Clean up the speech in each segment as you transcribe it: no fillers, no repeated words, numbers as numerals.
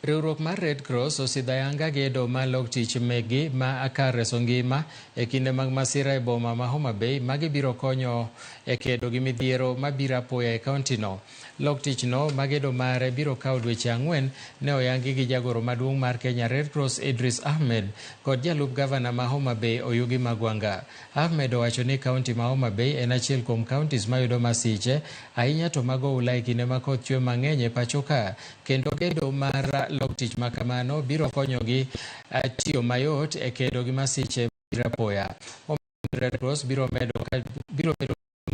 Riwruok mar Red Cross osidhayanga gedo ma lok tich megi ma akar reso ngima e kinde mag masira e boma ma Homa Bay magibiro konyo e kedo gi midhiero mabiro apoya e kaunti no. Lok tich no magedo mare biro kawo dweche 4 ne oyangi gi jagoro maduong' mar Kenya Red Cross Idris Ahmed kod jalup gavana ma Homa Bay Oyugi Magwanga. Ahmed owacho ni kaunti ma Homa Bay en achiel kuom kauntis mayudo masiche ahinya to mago ula e kinde ma koth chwe mang'eny e pacho ka, kendo gedo mar lok tich makamano biro konyogi tiyo mayot e kedo gi masiche mabiro apoya. Red Cross biro bedo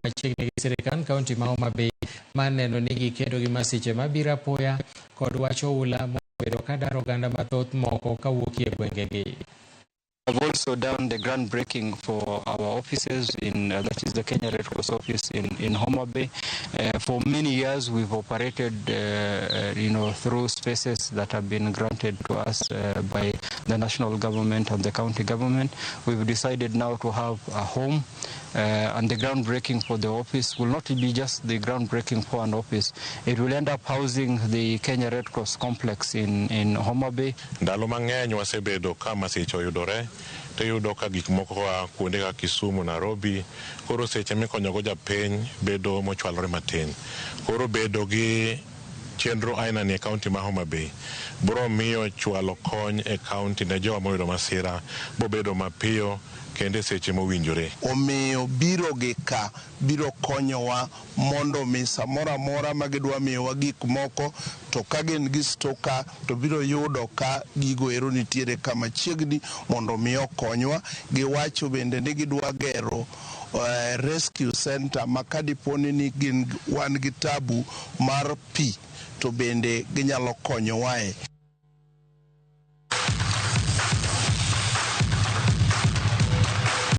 machiegni gi sirikal kaunti ma Homa Bay mar neno ni gikedo gi masiche mabiro apoya kod wacho ula mobedo ka daro oganda mathoth moko kawuok e gwengegi. I've also done the groundbreaking for our offices that is the Kenya Red Cross office in Homa Bay. For many years we've operated through spaces that have been granted to us by the national government and the county government. We've decided now to have a home and the groundbreaking for the office will not be just the groundbreaking for an office. It will end up housing the Kenya Red Cross complex in Homa Bay. Ndalo mang'eny wasebedo ka masiche oyudore to yudo ka gik moko kuonde ka Kisumu, Nairobi, koro seche mikonyogo japiny bedo mochwalore matin. Koro bedo gi chenro aina ni e kaunti ma Homa Bay biro miyo chwalo kony e kaunti ne jowa moyudo masira bobedo mapiyo kende seche mowinjore. Omiyo biro gi ka biro konyowa mondo mi samora mora magidwa miyowa gik moko to ka gin gi stoka to biro yudo ka gigo ero nitiere kama chiegni mondo mi okonywa. Giwacho bende ni gidwa gero rescue center makadiponi ni wan gi tabu mar pi to bende ginyalo konyowae.